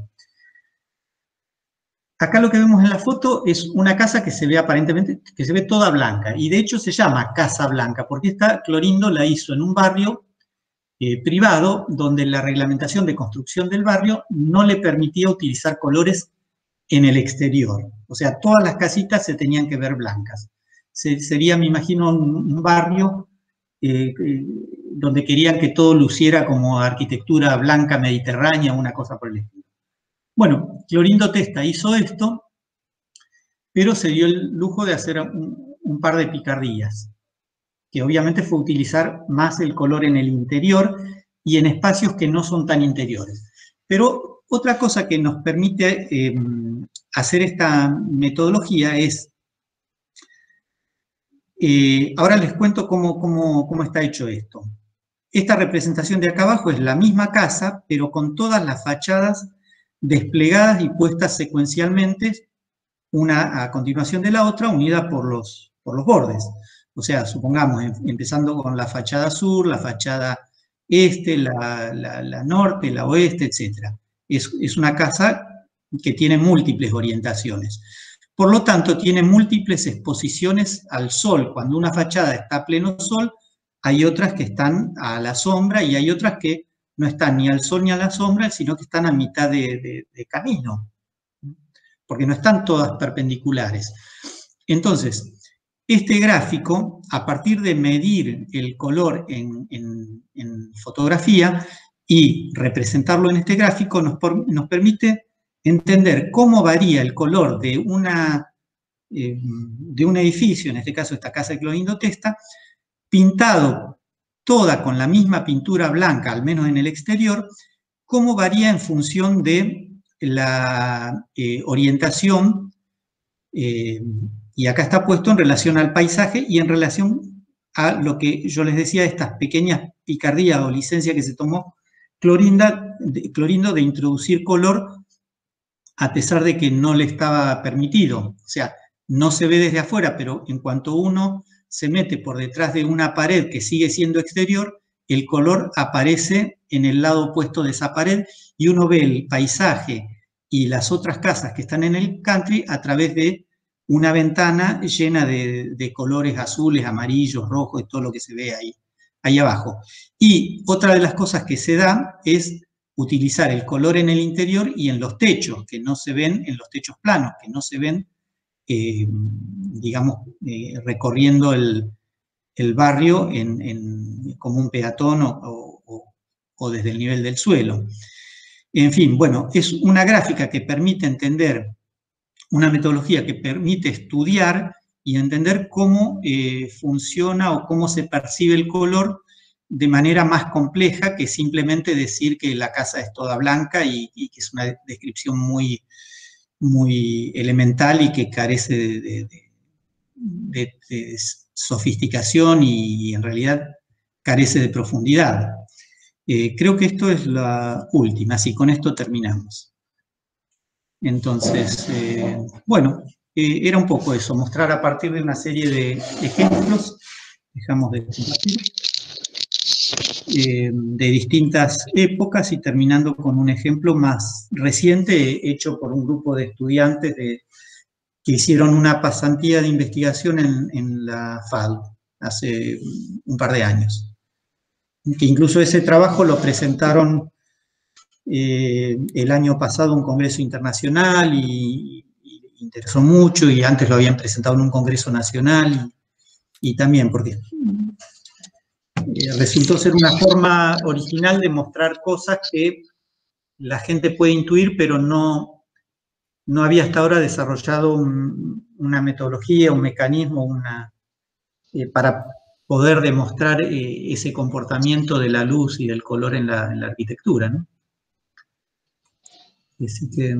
Acá lo que vemos en la foto es una casa que se ve aparentemente, que se ve toda blanca, y de hecho se llama Casa Blanca, porque esta Clorindo la hizo en un barrio privado, donde la reglamentación de construcción del barrio no le permitía utilizar colores en el exterior. O sea, todas las casitas se tenían que ver blancas. Sería, me imagino, un barrio donde querían que todo luciera como arquitectura blanca mediterránea, una cosa por el estilo. Bueno, Clorindo Testa hizo esto, pero se dio el lujo de hacer un par de picardías, que obviamente fue utilizar más el color en el interior y en espacios que no son tan interiores. Pero otra cosa que nos permite hacer esta metodología es, ahora les cuento cómo está hecho esto. Esta representación de acá abajo es la misma casa, pero con todas las fachadas desplegadas y puestas secuencialmente, una a continuación de la otra, unida por los bordes. O sea, supongamos, empezando con la fachada sur, la fachada este, la norte, la oeste, etc. Es una casa que tiene múltiples orientaciones. Por lo tanto, tiene múltiples exposiciones al sol. Cuando una fachada está a pleno sol, hay otras que están a la sombra y hay otras que no están ni al sol ni a la sombra, sino que están a mitad de camino, porque no están todas perpendiculares. Entonces, este gráfico, a partir de medir el color en fotografía y representarlo en este gráfico, nos permite entender cómo varía el color de un edificio, en este caso esta casa de Clorindo Testa, pintado toda con la misma pintura blanca, al menos en el exterior, cómo varía en función de la orientación, y acá está puesto en relación al paisaje y en relación a lo que yo les decía, estas pequeñas picardías o licencias que se tomó Clorindo de introducir color a pesar de que no le estaba permitido. O sea, no se ve desde afuera, pero en cuanto uno se mete por detrás de una pared que sigue siendo exterior, el color aparece en el lado opuesto de esa pared y uno ve el paisaje y las otras casas que están en el country a través de una ventana llena de colores azules, amarillos, rojos y todo lo que se ve ahí abajo. Y otra de las cosas que se da es utilizar el color en el interior y en los techos, que no se ven en los techos planos, que no se ven, digamos, recorriendo el barrio como un peatón o desde el nivel del suelo. En fin, bueno, es una gráfica que permite entender, una metodología que permite estudiar y entender cómo funciona o cómo se percibe el color de manera más compleja que simplemente decir que la casa es toda blanca y que es una descripción muy, muy elemental y que carece de sofisticación y en realidad carece de profundidad. Creo que esto es la última, así con esto terminamos. Entonces, bueno, era un poco eso, mostrar a partir de una serie de ejemplos, dejamos de compartir, de distintas épocas y terminando con un ejemplo más reciente hecho por un grupo de estudiantes que hicieron una pasantía de investigación en la FADU hace un par de años. Que incluso ese trabajo lo presentaron el año pasado en un congreso internacional y interesó mucho, y antes lo habían presentado en un congreso nacional, y también porque resultó ser una forma original de mostrar cosas que la gente puede intuir, pero no había hasta ahora desarrollado una metodología, un mecanismo, para poder demostrar ese comportamiento de la luz y del color en la arquitectura, ¿no? Así que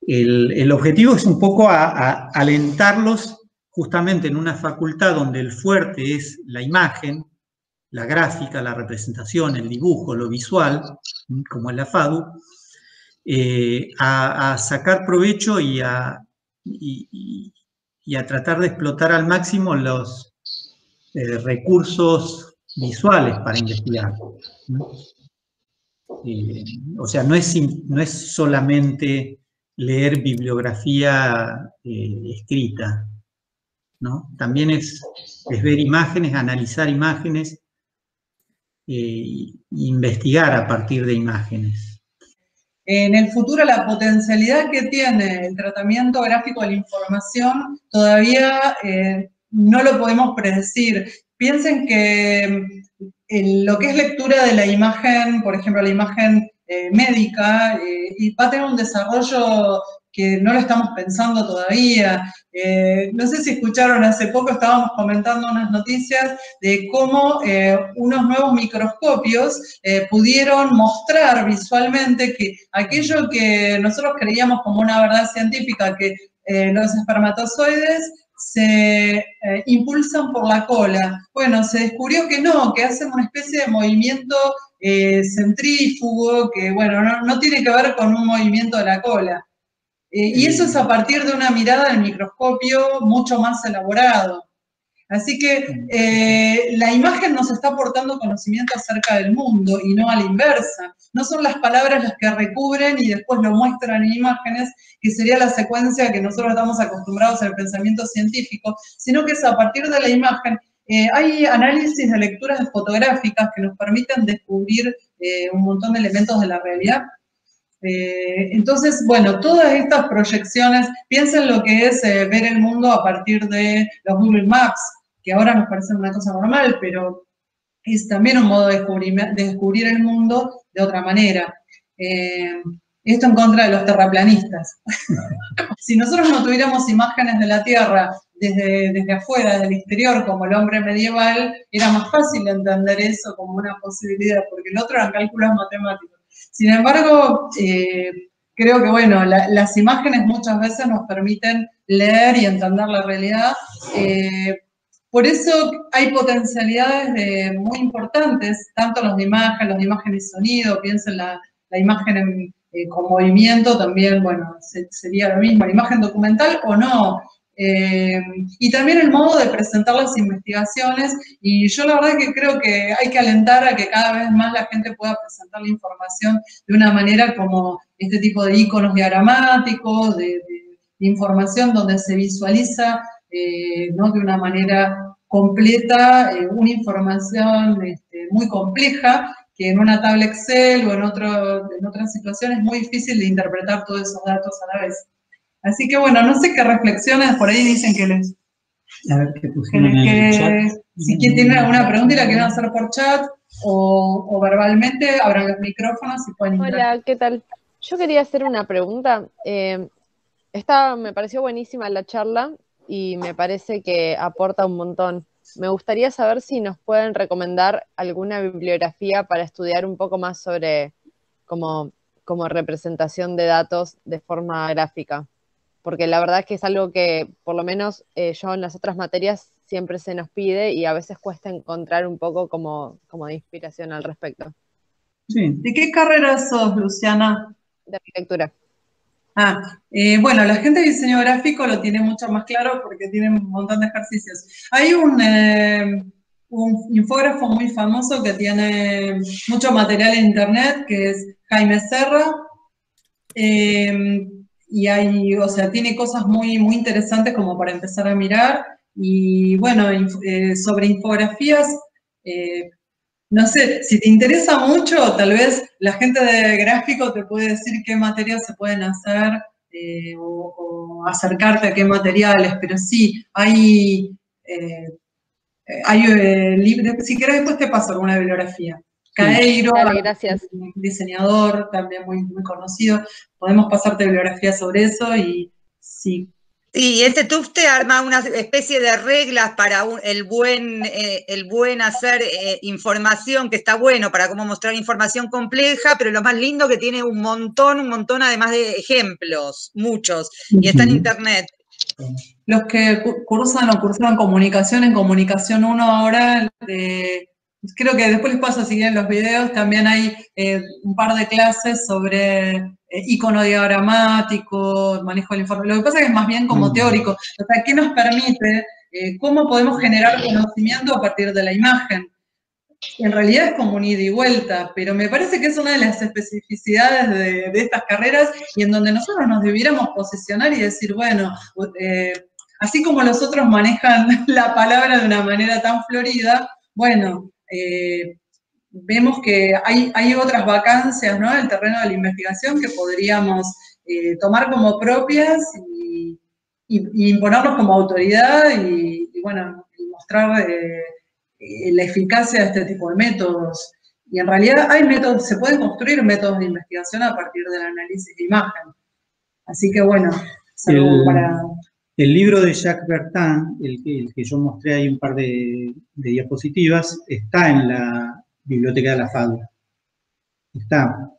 el objetivo es un poco alentarlos justamente en una facultad donde el fuerte es la imagen, la gráfica, la representación, el dibujo, lo visual, como es la FADU, a sacar provecho y a tratar de explotar al máximo los recursos visuales para investigar, ¿no? O sea, no es solamente leer bibliografía escrita, ¿no? También es ver imágenes, analizar imágenes, investigar a partir de imágenes. En el futuro, la potencialidad que tiene el tratamiento gráfico de la información todavía no lo podemos predecir. Piensen que lo que es lectura de la imagen, por ejemplo, la imagen médica, y va a tener un desarrollo que no lo estamos pensando todavía. No sé si escucharon, hace poco estábamos comentando unas noticias de cómo unos nuevos microscopios pudieron mostrar visualmente que aquello que nosotros creíamos como una verdad científica, que los espermatozoides se impulsan por la cola. Bueno, se descubrió que no, que hacen una especie de movimiento centrífugo, que bueno, no tiene que ver con un movimiento de la cola. Y eso es a partir de una mirada del microscopio mucho más elaborado. Así que la imagen nos está aportando conocimiento acerca del mundo y no a la inversa. No son las palabras las que recubren y después lo muestran en imágenes, que sería la secuencia que nosotros estamos acostumbrados al pensamiento científico, sino que es a partir de la imagen. Hay análisis de lecturas fotográficas que nos permiten descubrir un montón de elementos de la realidad. Entonces, bueno, todas estas proyecciones, piensen lo que es ver el mundo a partir de los Google Maps, que ahora nos parecen una cosa normal, pero es también un modo de descubrir el mundo de otra manera. Esto en contra de los terraplanistas. Si nosotros no tuviéramos imágenes de la Tierra desde afuera, desde el exterior, como el hombre medieval, era más fácil entender eso como una posibilidad, porque el otro eran cálculos matemáticos. Sin embargo, creo que, bueno, las imágenes muchas veces nos permiten leer y entender la realidad. Por eso hay potencialidades muy importantes, tanto los de imagen y sonido, piensen la imagen con movimiento también, bueno, sería lo mismo, la imagen documental o no. Y también el modo de presentar las investigaciones, y yo la verdad que creo que hay que alentar a que cada vez más la gente pueda presentar la información de una manera como este tipo de iconos diagramáticos, de información donde se visualiza, ¿no? De una manera completa, una información muy compleja, que en una tabla Excel o en otras situaciones es muy difícil de interpretar todos esos datos a la vez. Así que bueno, no sé qué reflexiones por ahí dicen que les... A ver qué pusieron en el chat. Si quien tiene alguna pregunta y la quieren hacer por chat o verbalmente, abran los micrófonos y pueden interactuar. Hola, ¿qué tal? Yo quería hacer una pregunta. Me pareció buenísima la charla y me parece que aporta un montón. Me gustaría saber si nos pueden recomendar alguna bibliografía para estudiar un poco más sobre como representación de datos de forma gráfica, porque la verdad es que es algo que por lo menos yo en las otras materias siempre se nos pide y a veces cuesta encontrar un poco como de inspiración al respecto. Sí. ¿De qué carrera sos, Luciana? De arquitectura. Bueno, la gente de diseño gráfico lo tiene mucho más claro porque tiene un montón de ejercicios. Hay un infógrafo muy famoso que tiene mucho material en internet, que es Jaime Serra, y o sea, tiene cosas muy, muy interesantes como para empezar a mirar. Y bueno, sobre infografías, no sé, si te interesa mucho, tal vez la gente de gráfico te puede decir qué materias se pueden hacer o acercarte a qué materiales, pero sí, hay libros, si querés después te paso alguna bibliografía. Caeiro, Dale, gracias. diseñador, también muy, muy conocido, podemos pasarte bibliografía sobre eso y sí. Y este TUF te arma una especie de reglas para el buen hacer información, que está bueno para cómo mostrar información compleja, pero lo más lindo que tiene un montón además de ejemplos, muchos, y está en internet. Los que cursan o cursaban comunicación en Comunicación 1 ahora, creo que después les paso si quieren los videos, también hay un par de clases sobre icono diagramático, manejo del informe. Lo que pasa es que es más bien como teórico. O sea, ¿qué nos permite? ¿Cómo podemos generar conocimiento a partir de la imagen? En realidad es como un ida y vuelta, pero me parece que es una de las especificidades de estas carreras y en donde nosotros nos debiéramos posicionar y decir, bueno, así como los otros manejan la palabra de una manera tan florida, bueno, vemos que hay otras vacancias, ¿no?, en el terreno de la investigación que podríamos tomar como propias y imponernos como autoridad y bueno, y mostrar la eficacia de este tipo de métodos. Y en realidad hay métodos, se pueden construir métodos de investigación a partir del análisis de imagen. Así que bueno, es algo para... El libro de Jacques Bertin, el que yo mostré ahí un par de diapositivas, está en la Biblioteca de la Fábula. Está.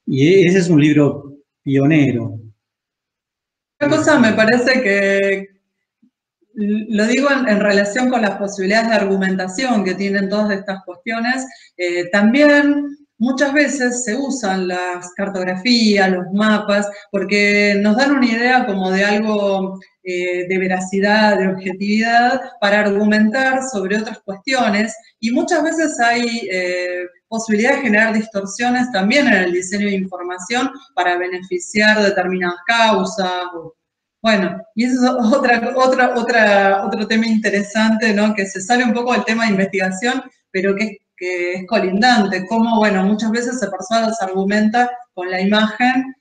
Y ese es un libro pionero. Una cosa me parece que, lo digo en relación con las posibilidades de argumentación que tienen todas estas cuestiones, también muchas veces se usan las cartografías, los mapas, porque nos dan una idea como de algo de veracidad, de objetividad, para argumentar sobre otras cuestiones, y muchas veces hay posibilidad de generar distorsiones también en el diseño de información para beneficiar determinadas causas. Bueno, y eso es otro tema interesante, ¿no?, que se sale un poco del tema de investigación, pero que es colindante, como, bueno, muchas veces se argumenta con la imagen,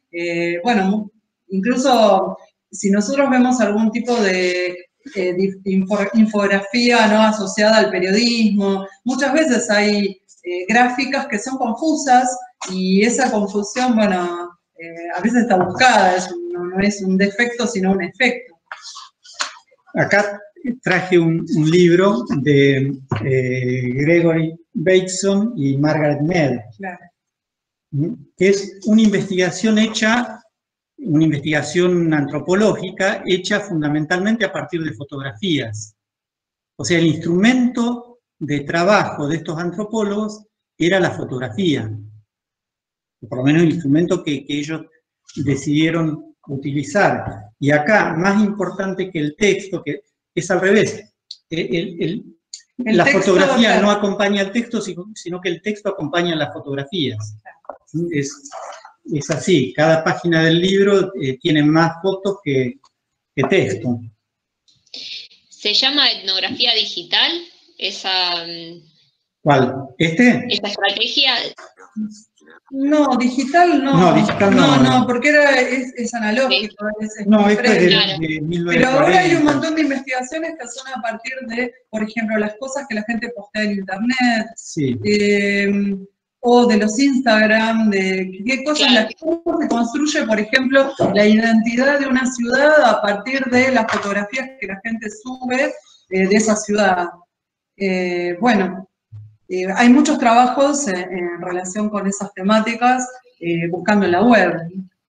bueno, incluso si nosotros vemos algún tipo de infografía, ¿no?, asociada al periodismo, muchas veces hay gráficas que son confusas y esa confusión, bueno, a veces está buscada, no es un defecto, sino un efecto. Acá traje un libro de Gregory Bateson y Margaret Mead, claro, que es una investigación antropológica hecha fundamentalmente a partir de fotografías. O sea, el instrumento de trabajo de estos antropólogos era la fotografía. Por lo menos el instrumento que ellos decidieron utilizar. Y acá, más importante que el texto, que es al revés, la fotografía no acompaña al texto, sino que el texto acompaña a las fotografías. Es así, cada página del libro tiene más fotos que texto. ¿Se llama etnografía digital? ¿Cuál? ¿Esta estrategia? No, digital no. No, digital no. No, porque es analógico. No, esto es de 1940. Pero ahora hay un montón de investigaciones que son a partir de, por ejemplo, las cosas que la gente postea en internet, sí, o de los Instagram, de qué cosas, claro, cómo se construye, por ejemplo, la identidad de una ciudad a partir de las fotografías que la gente sube de esa ciudad. Bueno, hay muchos trabajos en relación con esas temáticas buscando en la web.